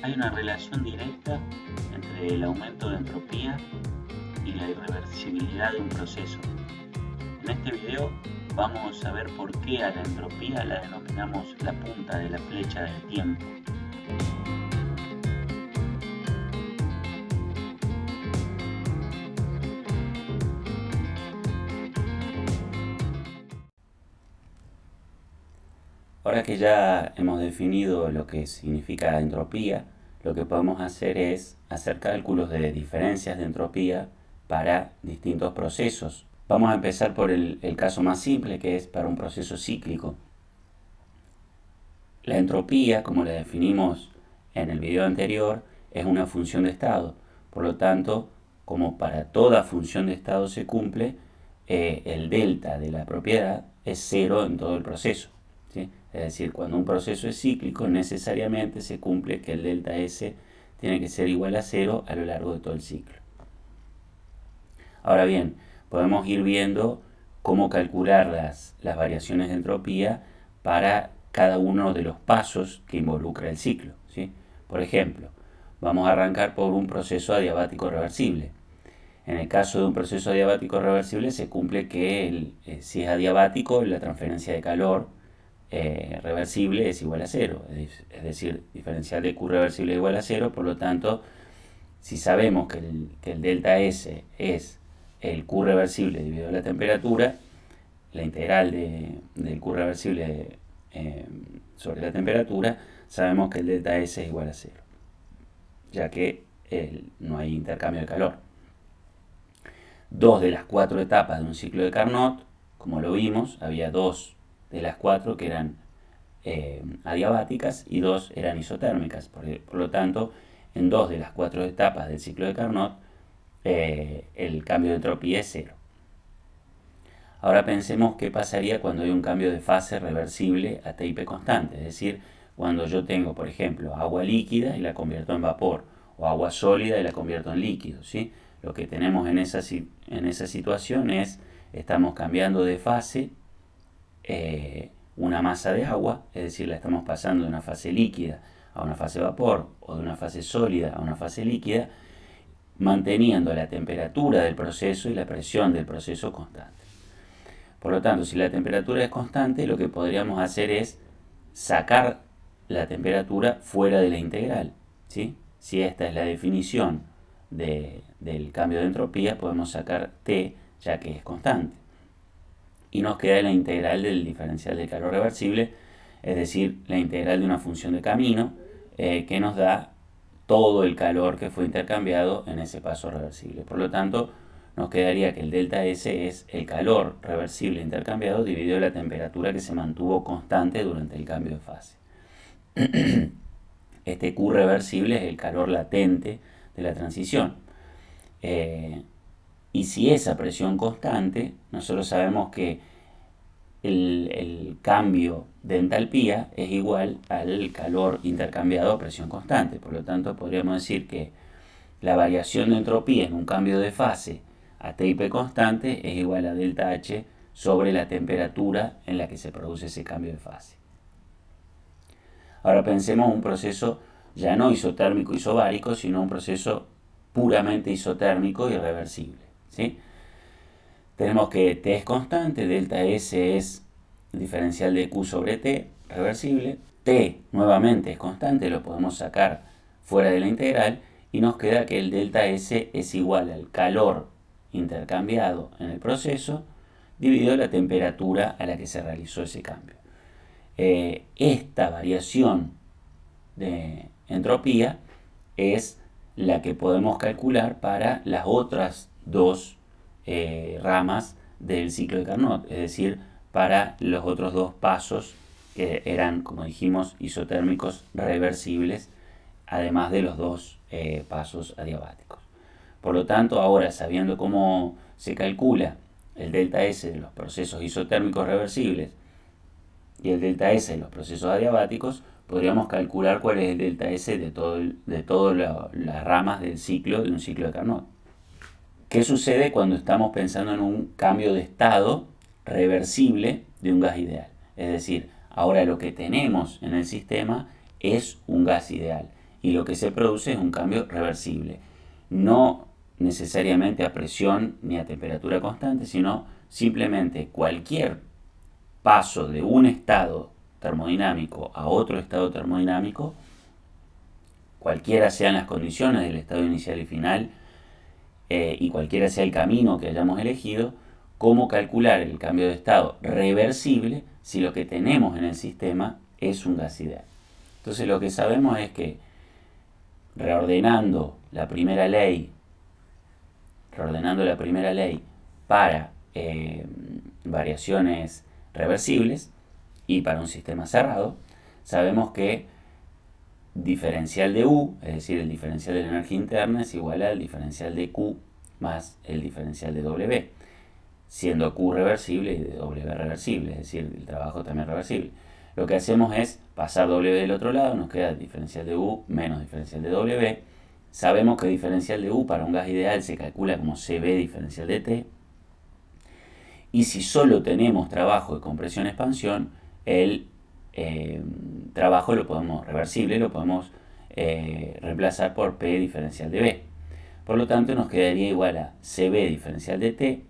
Hay una relación directa entre el aumento de entropía y la irreversibilidad de un proceso. En este video vamos a ver por qué a la entropía la denominamos la punta de la flecha del tiempo. Ahora que ya hemos definido lo que significa entropía, lo que podemos hacer es hacer cálculos de diferencias de entropía para distintos procesos. Vamos a empezar por el caso más simple, que es para un proceso cíclico. La entropía, como la definimos en el video anterior, es una función de estado. Por lo tanto, como para toda función de estado se cumple, el delta de la propiedad es cero en todo el proceso, ¿sí? Es decir, cuando un proceso es cíclico, necesariamente se cumple que el delta S tiene que ser igual a cero a lo largo de todo el ciclo. Ahora bien, podemos ir viendo cómo calcular las variaciones de entropía para cada uno de los pasos que involucra el ciclo, ¿sí? Por ejemplo, vamos a arrancar por un proceso adiabático reversible. En el caso de un proceso adiabático reversible se cumple que si es adiabático, la transferencia de calor reversible es igual a cero, es decir, diferencial de Q reversible es igual a cero. Por lo tanto, si sabemos que el delta S es el Q reversible dividido la temperatura, la integral del Q reversible sobre la temperatura, sabemos que el delta S es igual a cero, ya que no hay intercambio de calor. Dos de las cuatro etapas de un ciclo de Carnot, como lo vimos, había dos de las cuatro que eran adiabáticas y dos eran isotérmicas. Por lo tanto, en dos de las cuatro etapas del ciclo de Carnot, el cambio de entropía es cero. Ahora pensemos qué pasaría cuando hay un cambio de fase reversible a TIP constante, es decir, cuando yo tengo, por ejemplo, agua líquida y la convierto en vapor, o agua sólida y la convierto en líquido, ¿sí? Lo que tenemos en esa situación es, estamos cambiando de fase una masa de agua, es decir, la estamos pasando de una fase líquida a una fase vapor, o de una fase sólida a una fase líquida, manteniendo la temperatura del proceso y la presión del proceso constante. Por lo tanto, si la temperatura es constante, lo que podríamos hacer es sacar la temperatura fuera de la integral, ¿sí? Si esta es la definición del cambio de entropía, podemos sacar T, ya que es constante. Y nos queda la integral del diferencial de calor reversible, es decir, la integral de una función de camino, que nos da todo el calor que fue intercambiado en ese paso reversible. Por lo tanto, nos quedaría que el delta S es el calor reversible intercambiado dividido la temperatura que se mantuvo constante durante el cambio de fase. Este Q reversible es el calor latente de la transición. Y si esa presión constante, nosotros sabemos que el cambio de entalpía es igual al calor intercambiado a presión constante. Por lo tanto, podríamos decir que la variación de entropía en un cambio de fase a TIP constante es igual a delta H sobre la temperatura en la que se produce ese cambio de fase. Ahora pensemos un proceso ya no isotérmico isobárico, sino un proceso puramente isotérmico y reversible, ¿sí? Tenemos que T es constante, delta S es el diferencial de Q sobre T, reversible. T nuevamente es constante, lo podemos sacar fuera de la integral y nos queda que el delta S es igual al calor intercambiado en el proceso dividido la temperatura a la que se realizó ese cambio. Esta variación de entropía es la que podemos calcular para las otras dos ramas del ciclo de Carnot, es decir, para los otros dos pasos que eran, como dijimos, isotérmicos reversibles, además de los dos pasos adiabáticos. Por lo tanto, ahora sabiendo cómo se calcula el delta S de los procesos isotérmicos reversibles y el delta S de los procesos adiabáticos, podríamos calcular cuál es el delta S de todas las ramas del ciclo de un ciclo de Carnot. ¿Qué sucede cuando estamos pensando en un cambio de estado reversible de un gas ideal? Es decir, ahora lo que tenemos en el sistema es un gas ideal y lo que se produce es un cambio reversible. No necesariamente a presión ni a temperatura constante, sino simplemente cualquier paso de un estado termodinámico a otro estado termodinámico, cualquiera sean las condiciones del estado inicial y final, y cualquiera sea el camino que hayamos elegido, cómo calcular el cambio de estado reversible si lo que tenemos en el sistema es un gas ideal. Entonces lo que sabemos es que reordenando la primera ley para variaciones reversibles y para un sistema cerrado, sabemos que diferencial de U, es decir, el diferencial de la energía interna, es igual al diferencial de Q más el diferencial de W, siendo Q reversible y W reversible, es decir, el trabajo también reversible. Lo que hacemos es pasar W del otro lado, nos queda diferencial de U menos diferencial de W. Sabemos que diferencial de U para un gas ideal se calcula como CB diferencial de T. Y si solo tenemos trabajo de compresión-expansión, el trabajo reversible lo podemos reemplazar por P diferencial de B. Por lo tanto, nos quedaría igual a CB diferencial de T,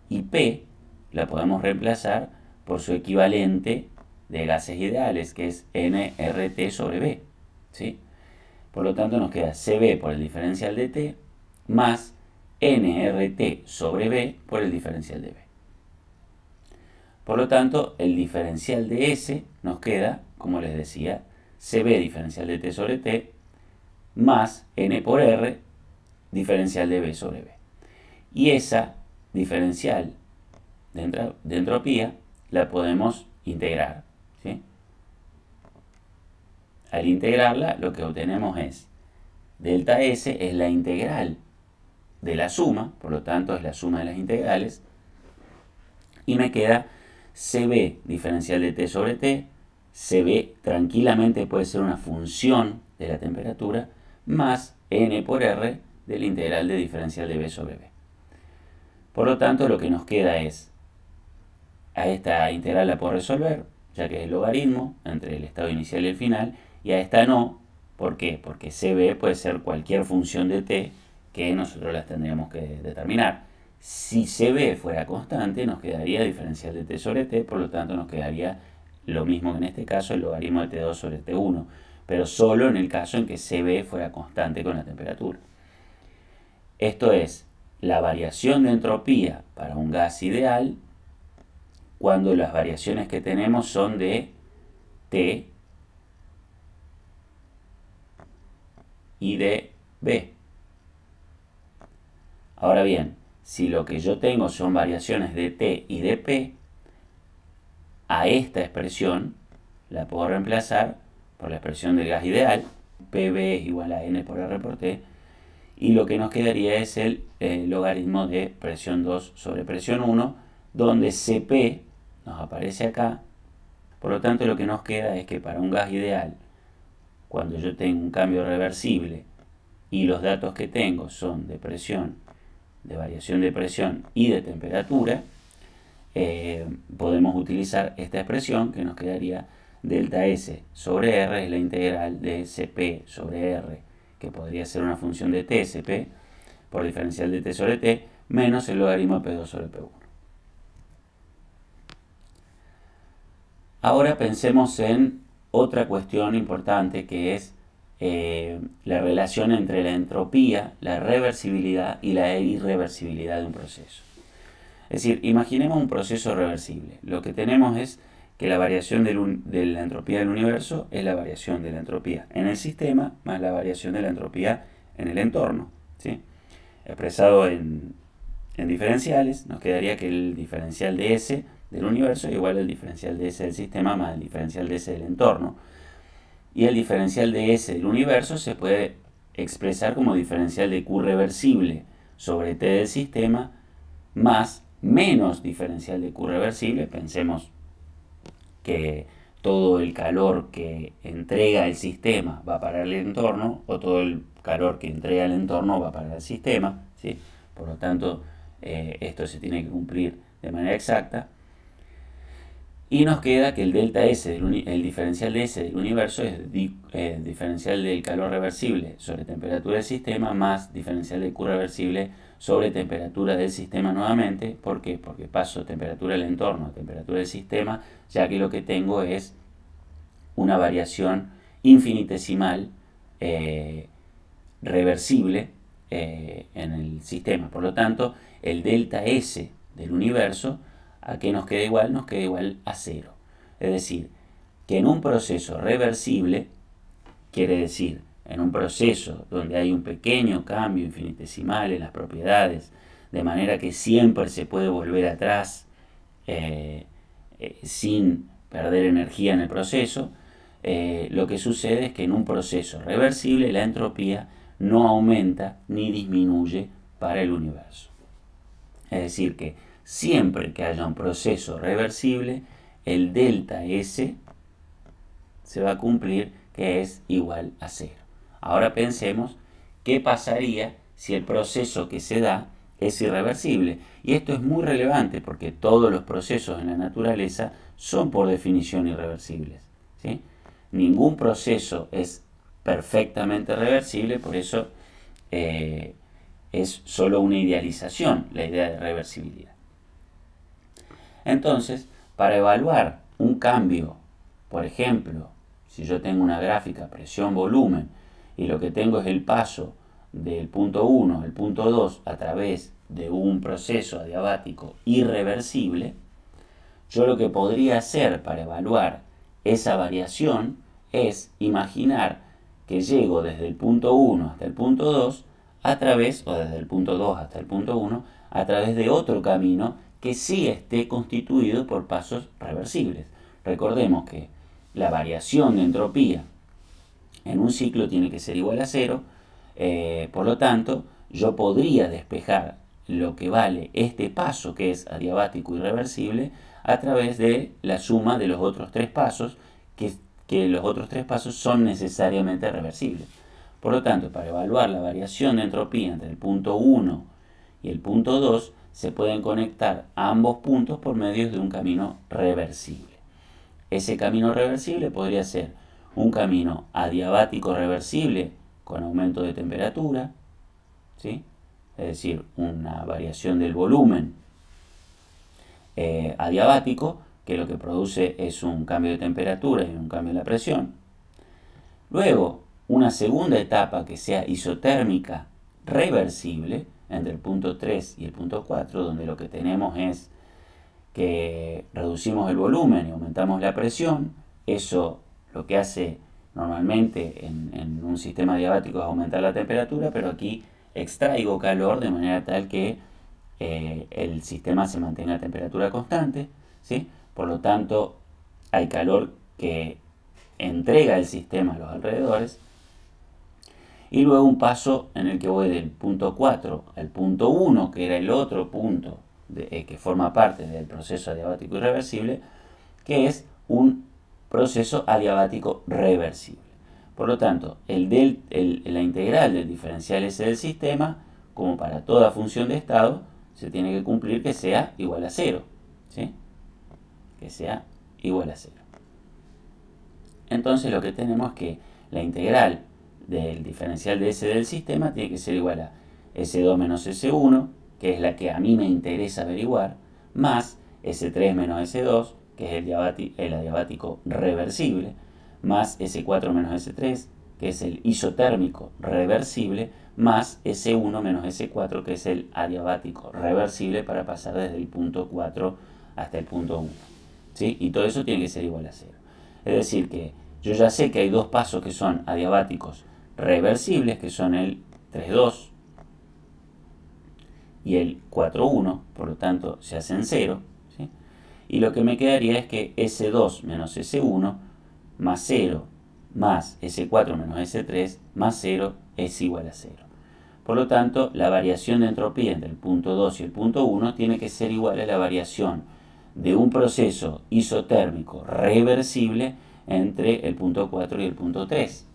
y P la podemos reemplazar por su equivalente de gases ideales, que es nRT sobre B, ¿sí? Por lo tanto, nos queda CB por el diferencial de T más nRT sobre B por el diferencial de B. Por lo tanto, el diferencial de S nos queda, como les decía, CB diferencial de T sobre T más N por R diferencial de B sobre B. Y esa diferencial de entropía la podemos integrar, ¿sí? Al integrarla, lo que obtenemos es delta S es la integral de la suma, por lo tanto es la suma de las integrales, y me queda CB diferencial de T sobre T. CB tranquilamente puede ser una función de la temperatura más N por R de la integral de diferencial de B sobre B. Por lo tanto, lo que nos queda es, a esta integral la puedo resolver, ya que es el logaritmo entre el estado inicial y el final, y a esta no. ¿Por qué? Porque CB puede ser cualquier función de T que nosotros las tendríamos que determinar. Si CB fuera constante, nos quedaría diferencial de T sobre T, por lo tanto nos quedaría lo mismo que en este caso, el logaritmo de T2 sobre T1, pero solo en el caso en que CB fuera constante con la temperatura. Esto es la variación de entropía para un gas ideal cuando las variaciones que tenemos son de T y de B. Ahora bien, si lo que yo tengo son variaciones de T y de P, a esta expresión la puedo reemplazar por la expresión del gas ideal, PB es igual a N por R por T, y lo que nos quedaría es el logaritmo de presión 2 sobre presión 1, donde Cp nos aparece acá. Por lo tanto, lo que nos queda es que para un gas ideal, cuando yo tengo un cambio reversible y los datos que tengo son de presión, de variación de presión y de temperatura, podemos utilizar esta expresión que nos quedaría delta S sobre R es la integral de Cp sobre R, que podría ser una función de Tsp por diferencial de T sobre T, menos el logaritmo de P2 sobre P1. Ahora pensemos en otra cuestión importante, que es la relación entre la entropía, la reversibilidad y la irreversibilidad de un proceso. Es decir, imaginemos un proceso reversible. Lo que tenemos es que la variación de la entropía del universo es la variación de la entropía en el sistema más la variación de la entropía en el entorno, ¿sí? Expresado en diferenciales, nos quedaría que el diferencial de S del universo es igual al diferencial de S del sistema más el diferencial de S del entorno. Y el diferencial de S del universo se puede expresar como diferencial de Q reversible sobre T del sistema más menos diferencial de Q reversible. Pensemos que todo el calor que entrega el sistema va para el entorno, o todo el calor que entrega el entorno va para el sistema, ¿sí? Por lo tanto, esto se tiene que cumplir de manera exacta. Y nos queda que el delta S, el diferencial de S del universo es diferencial del calor reversible sobre temperatura del sistema más diferencial de Q reversible sobre temperatura del sistema nuevamente. ¿Por qué? Porque paso temperatura del entorno a temperatura del sistema, ya que lo que tengo es una variación infinitesimal reversible en el sistema. Por lo tanto, el delta S del universo, ¿a qué nos queda igual? Nos queda igual a 0. Es decir, que en un proceso reversible, quiere decir, en un proceso donde hay un pequeño cambio infinitesimal en las propiedades, de manera que siempre se puede volver atrás sin perder energía en el proceso, lo que sucede es que en un proceso reversible la entropía no aumenta ni disminuye para el universo. Es decir, que siempre que haya un proceso reversible, el delta S se va a cumplir, que es igual a 0. Ahora pensemos qué pasaría si el proceso que se da es irreversible. Y esto es muy relevante porque todos los procesos en la naturaleza son por definición irreversibles, ¿sí? Ningún proceso es perfectamente reversible, por eso es solo una idealización la idea de reversibilidad. Entonces, para evaluar un cambio, por ejemplo, si yo tengo una gráfica presión-volumen y lo que tengo es el paso del punto 1 al punto 2 a través de un proceso adiabático irreversible, yo lo que podría hacer para evaluar esa variación es imaginar que llego desde el punto 1 hasta el punto 2 a través, o desde el punto 2 hasta el punto 1, a través de otro camino que sí esté constituido por pasos reversibles. Recordemos que la variación de entropía en un ciclo tiene que ser igual a 0, por lo tanto, yo podría despejar lo que vale este paso, que es adiabático irreversible, a través de la suma de los otros tres pasos, que los otros tres pasos son necesariamente reversibles. Por lo tanto, para evaluar la variación de entropía entre el punto 1 y el punto 2, se pueden conectar ambos puntos por medio de un camino reversible. Ese camino reversible podría ser un camino adiabático reversible con aumento de temperatura, ¿sí? Es decir, una variación del volumen adiabático, que lo que produce es un cambio de temperatura y un cambio de la presión. Luego, una segunda etapa que sea isotérmica reversible entre el punto 3 y el punto 4, donde lo que tenemos es que reducimos el volumen y aumentamos la presión. Eso lo que hace normalmente en un sistema adiabático es aumentar la temperatura, pero aquí extraigo calor de manera tal que el sistema se mantenga a temperatura constante, ¿sí? Por lo tanto, hay calor que entrega el sistema a los alrededores. Y luego un paso en el que voy del punto 4 al punto 1, que era el otro punto que forma parte del proceso adiabático irreversible, que es un proceso adiabático reversible. Por lo tanto, la integral del diferencial S del sistema, como para toda función de estado, se tiene que cumplir que sea igual a 0, ¿sí? Que sea igual a 0. Entonces lo que tenemos es que la integral del diferencial de S del sistema tiene que ser igual a S2 menos S1, que es la que a mí me interesa averiguar, más S3 menos S2, que es el adiabático reversible, más S4 menos S3, que es el isotérmico reversible, más S1 menos S4, que es el adiabático reversible para pasar desde el punto 4 hasta el punto 1. ¿Sí? Y todo eso tiene que ser igual a 0. Es decir, que yo ya sé que hay dos pasos que son adiabáticos reversibles, que son el 3,2 y el 4,1, por lo tanto se hacen 0, ¿sí? Y lo que me quedaría es que S2 menos S1 más 0 más S4 menos S3 más 0 es igual a 0. Por lo tanto, la variación de entropía entre el punto 2 y el punto 1 tiene que ser igual a la variación de un proceso isotérmico reversible entre el punto 4 y el punto 3.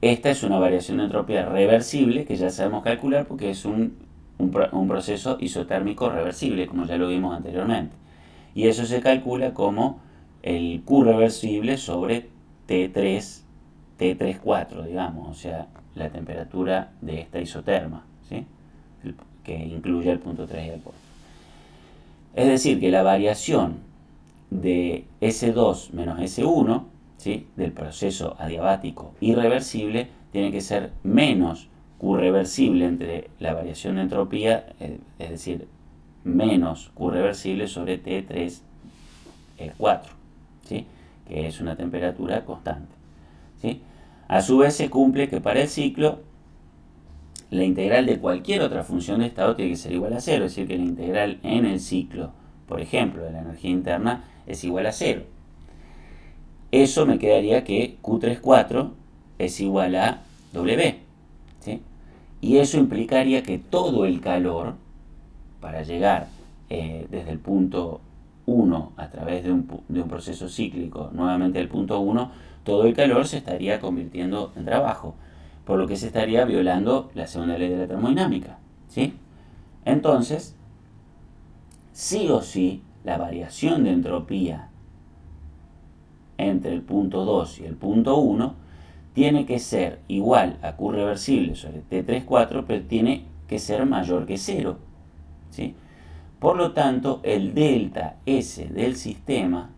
Esta es una variación de entropía reversible que ya sabemos calcular porque es un proceso isotérmico reversible, como ya lo vimos anteriormente. Y eso se calcula como el Q reversible sobre T3, T34, digamos, o sea, la temperatura de esta isoterma, ¿sí? Que incluye el punto 3 y el punto. Es decir, que la variación de S2 menos S1, ¿sí?, del proceso adiabático irreversible tiene que ser menos Q reversible entre la variación de entropía, es decir, menos Q reversible sobre T3 4, ¿sí?, que es una temperatura constante, ¿sí? A su vez se cumple que para el ciclo la integral de cualquier otra función de estado tiene que ser igual a 0, es decir, que la integral en el ciclo, por ejemplo, de la energía interna es igual a 0. Eso me quedaría que Q34 es igual a W, ¿sí? Y eso implicaría que todo el calor, para llegar desde el punto 1 a través de un proceso cíclico nuevamente al punto 1, todo el calor se estaría convirtiendo en trabajo, por lo que se estaría violando la segunda ley de la termodinámica, ¿sí? Entonces, sí o sí, la variación de entropía entre el punto 2 y el punto 1 tiene que ser igual a Q reversible sobre T34, pero tiene que ser mayor que 0, ¿sí? Por lo tanto, el delta S del sistema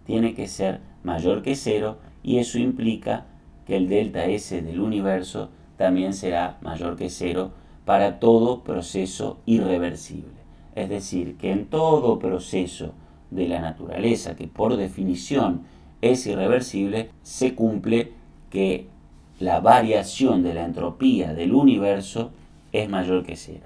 tiene que ser mayor que 0 y eso implica que el delta S del universo también será mayor que 0 para todo proceso irreversible. Es decir, que en todo proceso de la naturaleza, que por definición es irreversible, se cumple que la variación de la entropía del universo es mayor que 0.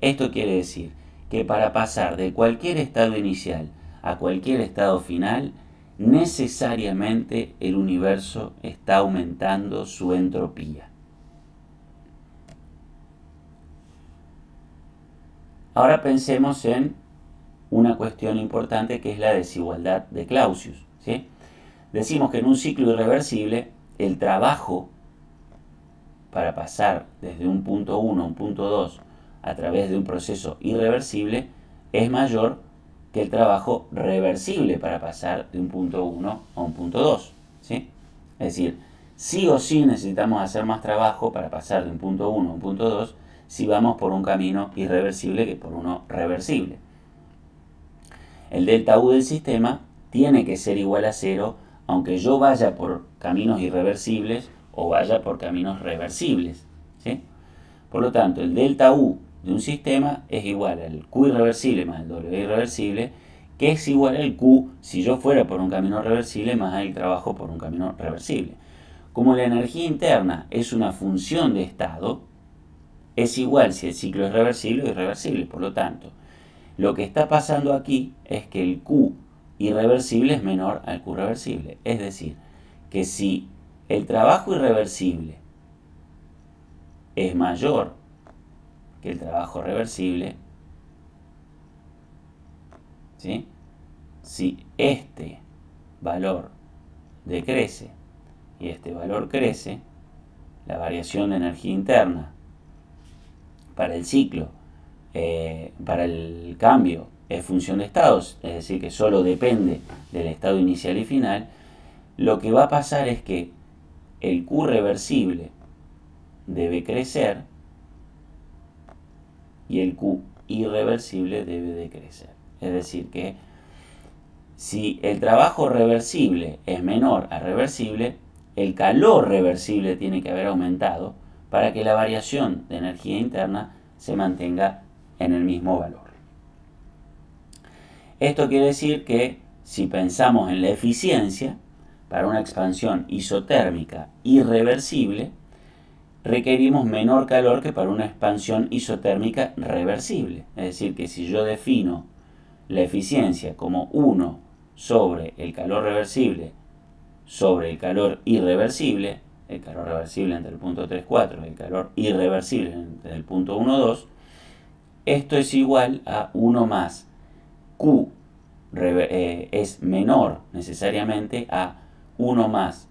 Esto quiere decir que para pasar de cualquier estado inicial a cualquier estado final, necesariamente el universo está aumentando su entropía. Ahora pensemos en una cuestión importante que es la desigualdad de Clausius, ¿sí? Decimos que en un ciclo irreversible el trabajo para pasar desde un punto 1 a un punto 2 a través de un proceso irreversible es mayor que el trabajo reversible para pasar de un punto 1 a un punto 2, ¿sí? Es decir, sí o sí necesitamos hacer más trabajo para pasar de un punto 1 a un punto 2 si vamos por un camino irreversible que por uno reversible. El delta U del sistema tiene que ser igual a 0 aunque yo vaya por caminos irreversibles o vaya por caminos reversibles, ¿sí? Por lo tanto, el delta U de un sistema es igual al Q irreversible más el W irreversible, que es igual al Q si yo fuera por un camino reversible más el trabajo por un camino reversible. Como la energía interna es una función de estado, es igual si el ciclo es reversible o irreversible. Por lo tanto, lo que está pasando aquí es que el Q irreversible es menor al Q reversible. Es decir, que si el trabajo irreversible es mayor que el trabajo reversible, ¿sí?, si este valor decrece y este valor crece, la variación de energía interna para el ciclo, para el cambio, es función de estados, es decir, que solo depende del estado inicial y final. Lo que va a pasar es que el Q reversible debe crecer y el Q irreversible debe decrecer. Es decir, que si el trabajo reversible es menor al reversible, el calor reversible tiene que haber aumentado para que la variación de energía interna se mantenga en el mismo valor. Esto quiere decir que si pensamos en la eficiencia, para una expansión isotérmica irreversible, requerimos menor calor que para una expansión isotérmica reversible. Es decir, que si yo defino la eficiencia como 1 sobre el calor reversible sobre el calor irreversible, el calor reversible entre el punto 3,4 y el calor irreversible entre el punto 1,2, esto es igual a 1 más Q es menor necesariamente a 1 más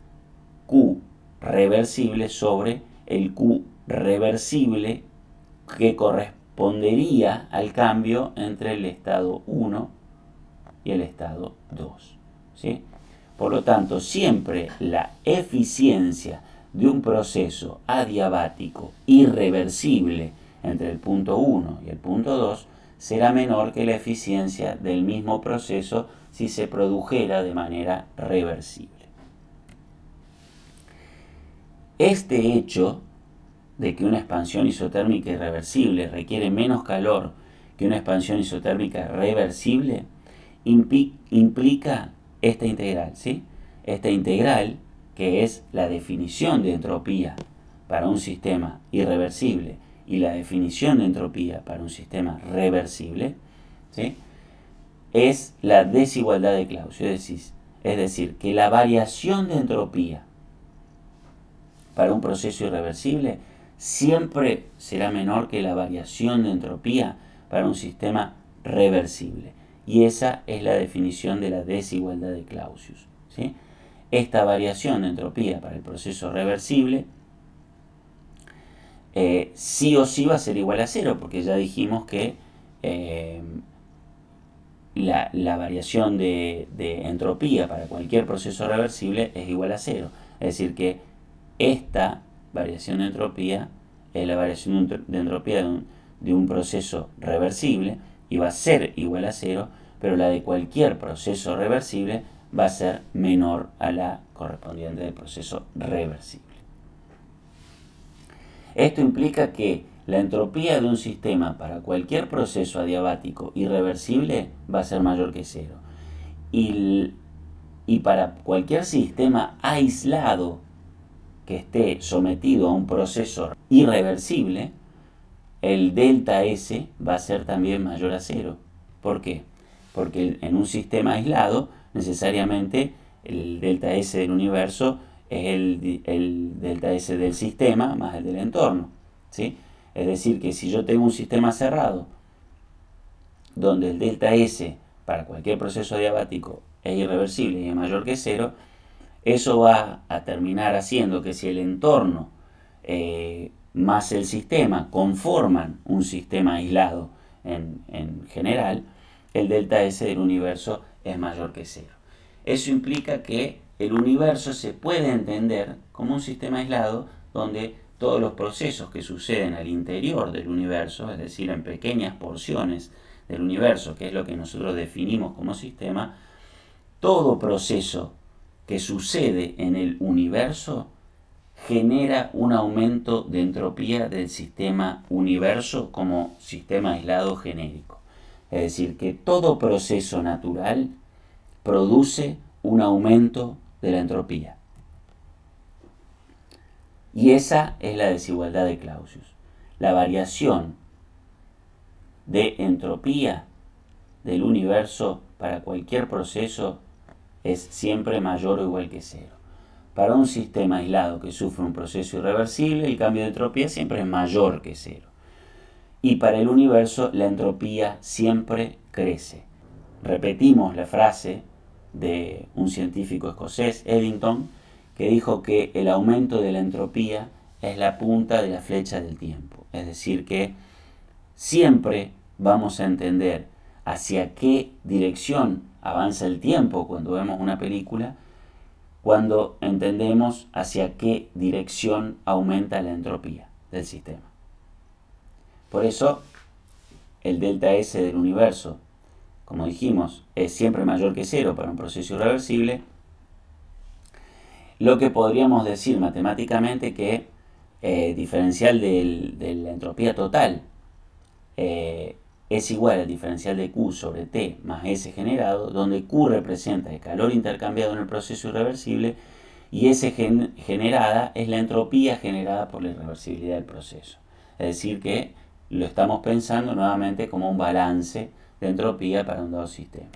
Q reversible sobre el Q reversible que correspondería al cambio entre el estado 1 y el estado 2. ¿Sí? Por lo tanto, siempre la eficiencia de un proceso adiabático irreversible entre el punto 1 y el punto 2 será menor que la eficiencia del mismo proceso si se produjera de manera reversible. Este hecho de que una expansión isotérmica irreversible requiere menos calor que una expansión isotérmica reversible implica esta integral, ¿sí? Esta integral, que es la definición de entropía para un sistema irreversible y la definición de entropía para un sistema reversible, ¿sí? Es la desigualdad de Clausius. Es decir, que la variación de entropía para un proceso irreversible siempre será menor que la variación de entropía para un sistema reversible. Y esa es la definición de la desigualdad de Clausius, ¿sí? Esta variación de entropía para el proceso reversible sí o sí va a ser igual a cero, porque ya dijimos que la variación de entropía para cualquier proceso reversible es igual a cero. Es decir, que esta variación de entropía es la variación de entropía de un proceso reversible y va a ser igual a cero, pero la de cualquier proceso reversible va a ser menor a la correspondiente del proceso reversible. Esto implica que la entropía de un sistema para cualquier proceso adiabático irreversible va a ser mayor que cero. Y para cualquier sistema aislado que esté sometido a un proceso irreversible, el delta S va a ser también mayor a cero. ¿Por qué? Porque en un sistema aislado, necesariamente el delta S del universo es el delta S del sistema más el del entorno, ¿sí? Es decir, que si yo tengo un sistema cerrado, donde el delta S para cualquier proceso adiabático es irreversible y es mayor que cero, eso va a terminar haciendo que si el entorno más el sistema conforman un sistema aislado en general, el delta S del universo es mayor que cero. Eso implica que el universo se puede entender como un sistema aislado donde todos los procesos que suceden al interior del universo, es decir, en pequeñas porciones del universo, que es lo que nosotros definimos como sistema, todo proceso que sucede en el universo genera un aumento de entropía del sistema universo como sistema aislado genérico. Es decir, que todo proceso natural produce un aumento de la entropía. Y esa es la desigualdad de Clausius. La variación de entropía del universo para cualquier proceso es siempre mayor o igual que cero. Para un sistema aislado que sufre un proceso irreversible, el cambio de entropía siempre es mayor que cero. Y para el universo, la entropía siempre crece. Repetimos la frase de un científico escocés, Eddington, que dijo que el aumento de la entropía es la punta de la flecha del tiempo. Es decir, que siempre vamos a entender hacia qué dirección avanza el tiempo cuando vemos una película, cuando entendemos hacia qué dirección aumenta la entropía del sistema. Por eso, el delta S del universo, como dijimos, es siempre mayor que cero para un proceso irreversible, lo que podríamos decir matemáticamente que diferencial de la entropía total es igual al diferencial de Q sobre T más S generado, donde Q representa el calor intercambiado en el proceso irreversible y S generada es la entropía generada por la irreversibilidad del proceso. Es decir, que lo estamos pensando nuevamente como un balance de entropía para un dado sistema.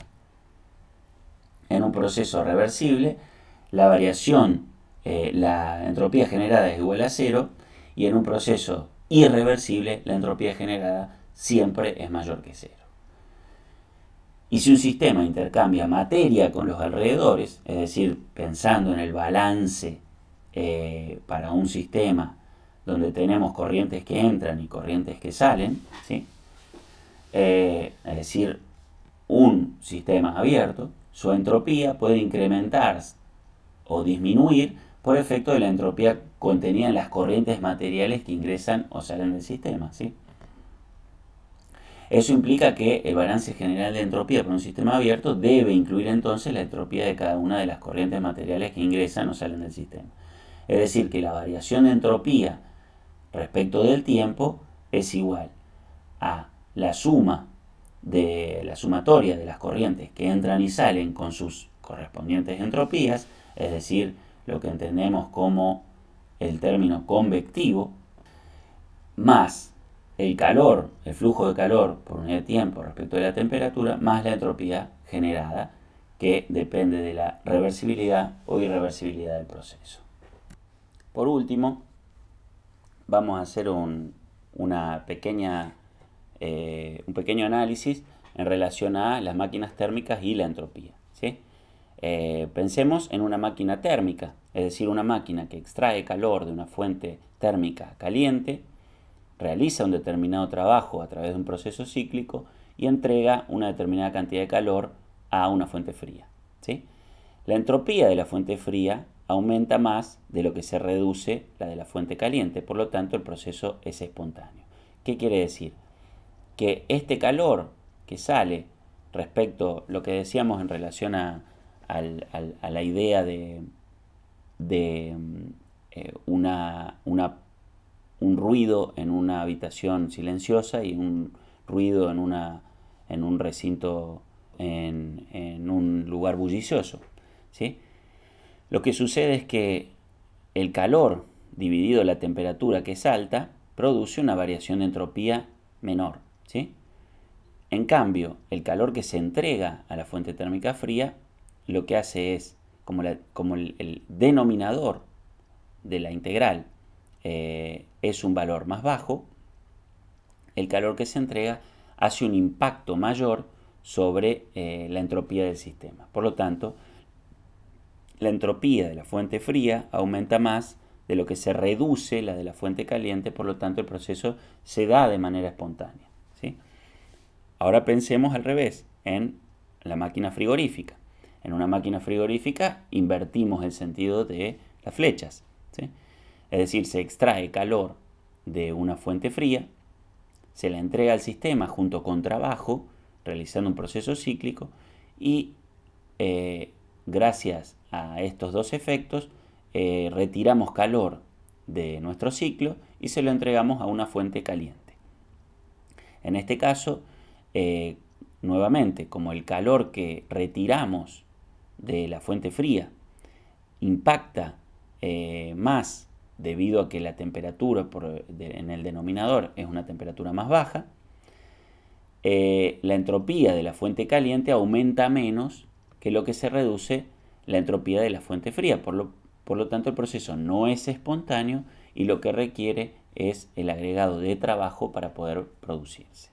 En un proceso reversible, la variación, la entropía generada es igual a cero, y en un proceso irreversible, la entropía generada siempre es mayor que cero. Y si un sistema intercambia materia con los alrededores, es decir, pensando en el balance para un sistema donde tenemos corrientes que entran y corrientes que salen, ¿sí? Es decir, un sistema abierto, su entropía puede incrementar o disminuir por efecto de la entropía contenida en las corrientes materiales que ingresan o salen del sistema, ¿sí? Eso implica que el balance general de entropía para un sistema abierto debe incluir entonces la entropía de cada una de las corrientes materiales que ingresan o salen del sistema. Es decir, que la variación de entropía respecto del tiempo es igual a la sumatoria de las corrientes que entran y salen con sus correspondientes entropías, es decir, lo que entendemos como el término convectivo, más el calor, el flujo de calor por unidad de tiempo respecto de la temperatura, más la entropía generada, que depende de la reversibilidad o irreversibilidad del proceso. Por último, vamos a hacer un pequeño análisis en relación a las máquinas térmicas y la entropía, ¿sí? Pensemos en una máquina térmica, es decir, una máquina que extrae calor de una fuente térmica caliente, realiza un determinado trabajo a través de un proceso cíclico y entrega una determinada cantidad de calor a una fuente fría, ¿sí? La entropía de la fuente fría aumenta más de lo que se reduce la de la fuente caliente, por lo tanto el proceso es espontáneo. ¿Qué quiere decir? Que este calor que sale respecto a lo que decíamos en relación a la idea de un ruido en una habitación silenciosa y un ruido en un recinto, en un lugar bullicioso, ¿sí? Lo que sucede es que el calor dividido la temperatura, que es alta, produce una variación de entropía menor, ¿sí? En cambio, el calor que se entrega a la fuente térmica fría lo que hace es, como el denominador de la integral es un valor más bajo, el calor que se entrega hace un impacto mayor sobre la entropía del sistema. Por lo tanto, la entropía de la fuente fría aumenta más de lo que se reduce la de la fuente caliente, por lo tanto el proceso se da de manera espontánea, ¿sí? Ahora pensemos al revés, en la máquina frigorífica. En una máquina frigorífica invertimos el sentido de las flechas, ¿sí? Es decir, se extrae calor de una fuente fría, se la entrega al sistema junto con trabajo, realizando un proceso cíclico, y gracias a estos dos efectos retiramos calor de nuestro ciclo y se lo entregamos a una fuente caliente. En este caso, nuevamente, como el calor que retiramos de la fuente fría impacta más debido a que la temperatura en el denominador es una temperatura más baja, la entropía de la fuente caliente aumenta menos que lo que se reduce la entropía de la fuente fría. Por lo tanto, el proceso no es espontáneo y lo que requiere es el agregado de trabajo para poder producirse.